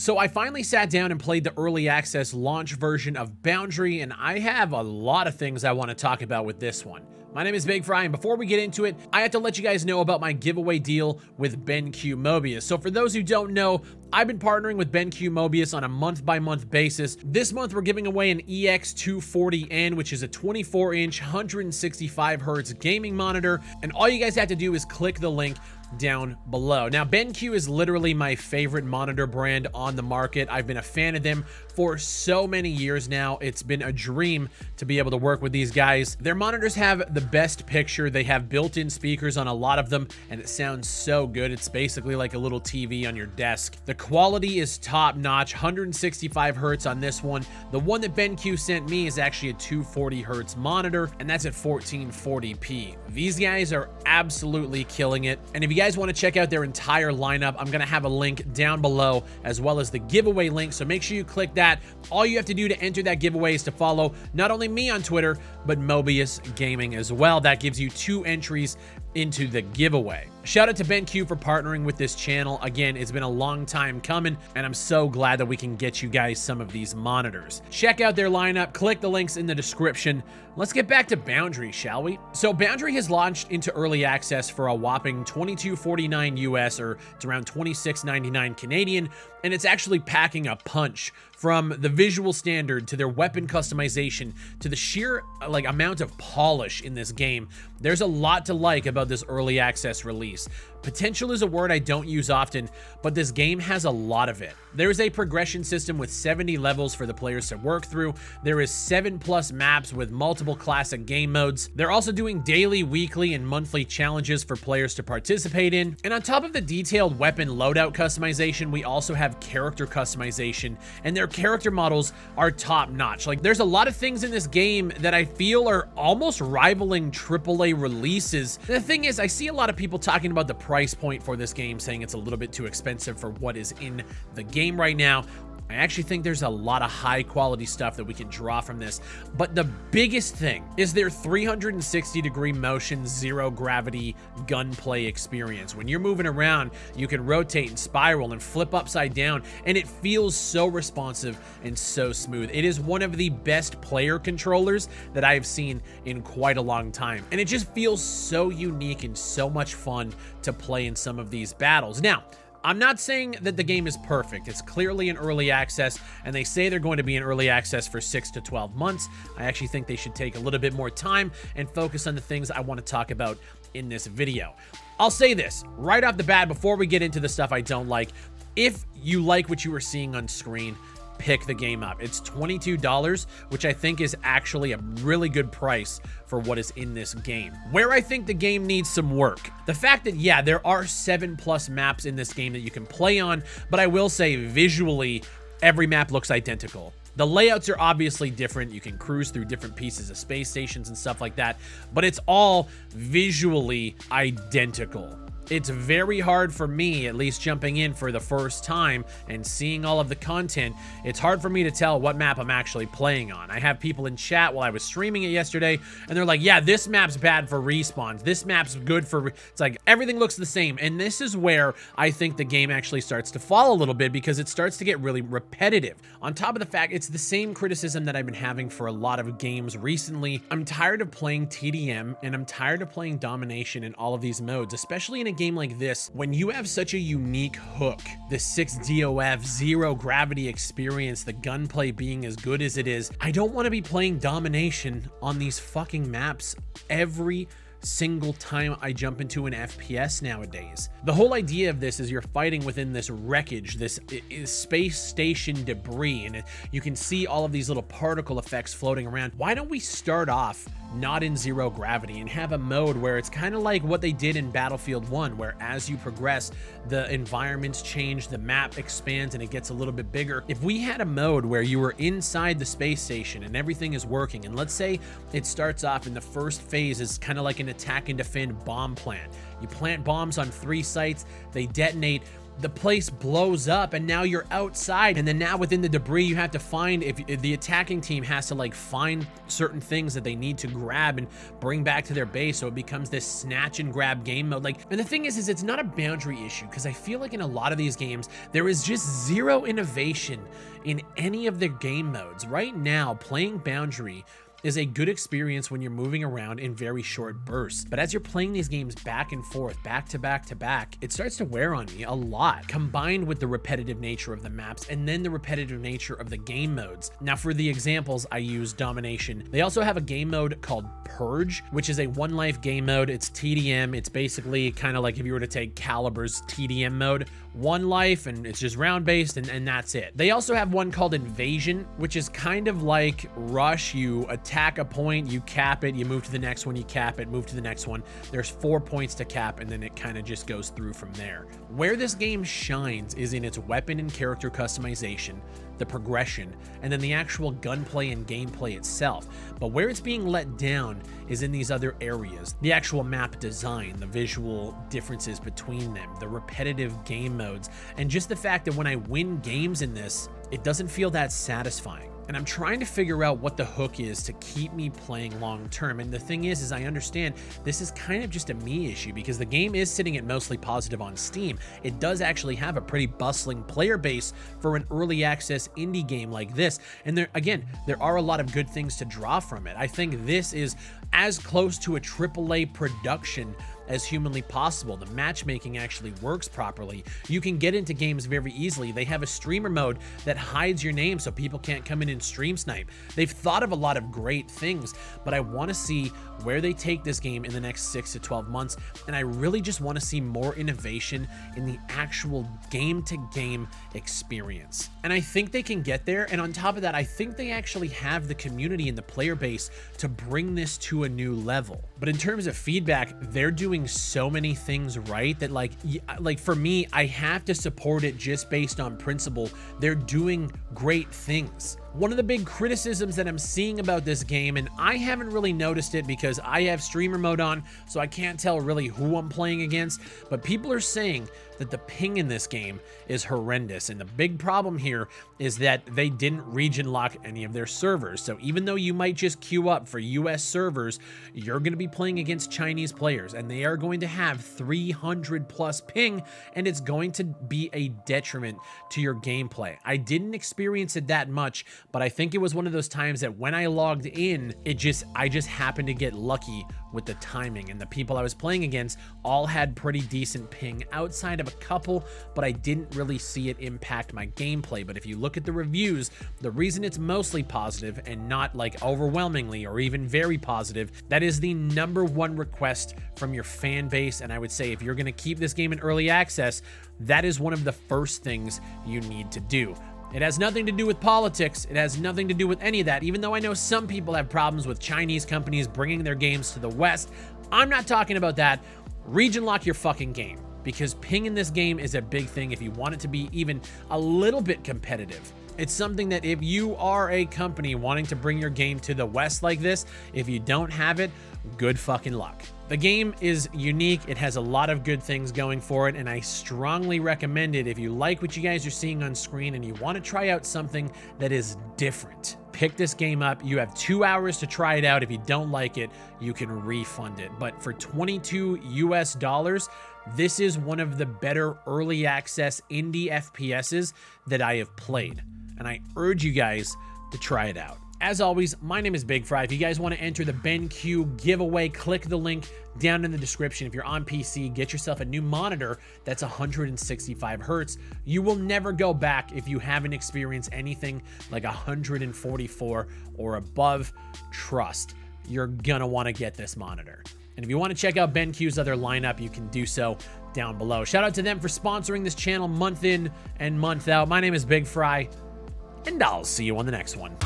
So I finally sat down and played the early access launch version of Boundary, and I have a lot of things I want to talk about with this one. My name is BigFry, and before we get into it, I have to let you guys know about my giveaway deal with BenQ Mobius. So for those who don't know, I've been partnering with BenQ Mobius on a month-by-month basis. This month, we're giving away an EX240N, which is a 24-inch, 165Hz gaming monitor, and all you guys have to do is click the link down below. Now, BenQ is literally my favorite monitor brand on the market. I've been a fan of them for so many years now. It's been a dream to be able to work with these guys. Their monitors have the best picture. They have built-in speakers on a lot of them, and it sounds so good. It's basically like a little TV on your desk. The quality is top-notch, 165 Hz on this one. The one that BenQ sent me is actually a 240 Hz monitor, and that's at 1440p. These guys are absolutely killing it. And if you guys want to check out their entire lineup, I'm going to have a link down below, as well as the giveaway link, so make sure you click that. All you have to do to enter that giveaway is to follow not only me on Twitter, but Mobius Gaming as well. That gives you 2 entries into the giveaway. Shout out to BenQ for partnering with this channel. Again, it's been a long time coming, and I'm so glad that we can get you guys some of these monitors. Check out their lineup, click the links in the description. Let's get back to Boundary, shall we? So Boundary has launched into early access for a whopping $22.49 US, or it's around $26.99 Canadian, and it's actually packing a punch. From the visual standard to their weapon customization to the sheer amount of polish in this game, there's a lot to like about this early access release. Potential is a word I don't use often, but this game has a lot of it. There is a progression system with 70 levels for the players to work through. There is 7+ maps with multiple classic game modes. They're also doing daily, weekly, and monthly challenges for players to participate in. And on top of the detailed weapon loadout customization, we also have character customization, and their character models are top-notch. There's a lot of things in this game that I feel are almost rivaling AAA releases. The thing is, I see a lot of people talking about the price point for this game, saying it's a little bit too expensive for what is in the game right now. I actually think there's a lot of high quality stuff that we can draw from this, but the biggest thing is their 360-degree motion, zero gravity gunplay experience. When you're moving around, you can rotate and spiral and flip upside down, and it feels so responsive and so smooth. It is one of the best player controllers that I've seen in quite a long time, and it just feels so unique and so much fun to play in some of these battles. Now, I'm not saying that the game is perfect. It's clearly in early access, and they say they're going to be in early access for 6 to 12 months. I actually think they should take a little bit more time and focus on the things I want to talk about in this video. I'll say this right off the bat before we get into the stuff I don't like. If you like what you are seeing on screen, pick the game up. It's $22, which I think is actually a really good price for what is in this game. Where I think the game needs some work, the fact that, yeah, there are 7+ maps in this game that you can play on, but I will say visually, every map looks identical. The layouts are obviously different. You can cruise through different pieces of space stations and stuff like that, but it's all visually identical. It's very hard for me, at least jumping in for the first time and seeing all of the content, it's hard for me to tell what map I'm actually playing on. I have people in chat while I was streaming it yesterday, and they're like, yeah, this map's bad for respawns. This map's good for... It's like, everything looks the same. And this is where I think the game actually starts to fall a little bit, because it starts to get really repetitive. On top of the fact, it's the same criticism that I've been having for a lot of games recently. I'm tired of playing TDM, and I'm tired of playing domination in all of these modes, especially in a game like this, when you have such a unique hook, the 6 DOF, zero gravity experience, the gunplay being as good as it is. I don't want to be playing domination on these fucking maps every single time I jump into an FPS nowadays. The whole idea of this is you're fighting within this wreckage, this space station debris, and you can see all of these little particle effects floating around. Why don't we start off not in zero gravity and have a mode where it's kind of like what they did in Battlefield 1, where as you progress, the environments change, the map expands, and it gets a little bit bigger. If we had a mode where you were inside the space station and everything is working, and let's say it starts off in the first phase is kind of like an attack and defend bomb plant. You plant bombs on 3 sites, they detonate, the place blows up and now you're outside, and then now within the debris you have to find, if the attacking team has to like find certain things that they need to grab and bring back to their base, so it becomes this snatch and grab game mode. Like, and the thing is it's not a boundary issue, because I feel like in a lot of these games there is just zero innovation in any of the game modes. Right now, playing Boundary is a good experience when you're moving around in very short bursts. But as you're playing these games back and forth, back to back to back, it starts to wear on me a lot, combined with the repetitive nature of the maps and then the repetitive nature of the game modes. Now, for the examples, I use Domination. They also have a game mode called Purge, which is a one life game mode. It's TDM. It's basically kind of like if you were to take Calibur's TDM mode, one life, and it's just round based, and that's it. They also have one called Invasion, which is kind of like Rush. You attack a point, you cap it, you move to the next one, you cap it, move to the next one. There's 4 points to cap, and then it kind of just goes through from there. Where this game shines is in its weapon and character customization, the progression, and then the actual gunplay and gameplay itself. But where it's being let down is in these other areas: the actual map design, the visual differences between them, the repetitive game modes, and just the fact that when I win games in this, it doesn't feel that satisfying. And I'm trying to figure out what the hook is to keep me playing long term. And the thing is I understand this is kind of just a me issue, because the game is sitting at mostly positive on Steam. It does actually have a pretty bustling player base for an early access indie game like this. And there are a lot of good things to draw from it. I think this is as close to a AAA production as humanly possible. The matchmaking actually works properly. You can get into games very easily. They have a streamer mode that hides your name so people can't come in and stream snipe. They've thought of a lot of great things, but I want to see where they take this game in the next 6 to 12 months, and I really just want to see more innovation in the actual game-to-game experience. And I think they can get there, and on top of that, I think they actually have the community and the player base to bring this to a new level. But in terms of feedback, they're doing so many things right that like for me, I have to support it just based on principle. They're doing great things. One of the big criticisms that I'm seeing about this game, and I haven't really noticed it because I have streamer mode on, so I can't tell really who I'm playing against, but people are saying that the ping in this game is horrendous. And the big problem here is that they didn't region lock any of their servers. So even though you might just queue up for US servers, you're going to be playing against Chinese players, and they are going to have 300 plus ping, and it's going to be a detriment to your gameplay. I didn't experience it that much, but I think it was one of those times that when I logged in, I just happened to get lucky with the timing, and the people I was playing against all had pretty decent ping outside of a couple, but I didn't really see it impact my gameplay. But if you look at the reviews, the reason it's mostly positive and not like overwhelmingly or even very positive, that is the #1 request from your fan base. And I would say if you're going to keep this game in early access, that is one of the first things you need to do. It has nothing to do with politics. It has nothing to do with any of that. Even though I know some people have problems with Chinese companies bringing their games to the West, I'm not talking about that. Region lock your fucking game, because ping in this game is a big thing if you want it to be even a little bit competitive. It's something that if you are a company wanting to bring your game to the West like this, if you don't have it, good fucking luck. The game is unique. It has a lot of good things going for it, and I strongly recommend it if you like what you guys are seeing on screen and you want to try out something that is different. Pick this game up. You have 2 hours to try it out. If you don't like it, you can refund it. But for $22 US, this is one of the better early access indie FPSs that I have played, and I urge you guys to try it out. As always, my name is BigFry. If you guys want to enter the BenQ giveaway, click the link down in the description. If you're on PC, get yourself a new monitor that's 165 Hertz. You will never go back if you haven't experienced anything like 144 or above. Trust, you're gonna want to get this monitor. And if you want to check out BenQ's other lineup, you can do so down below. Shout out to them for sponsoring this channel month in and month out. My name is BigFry, and I'll see you on the next one.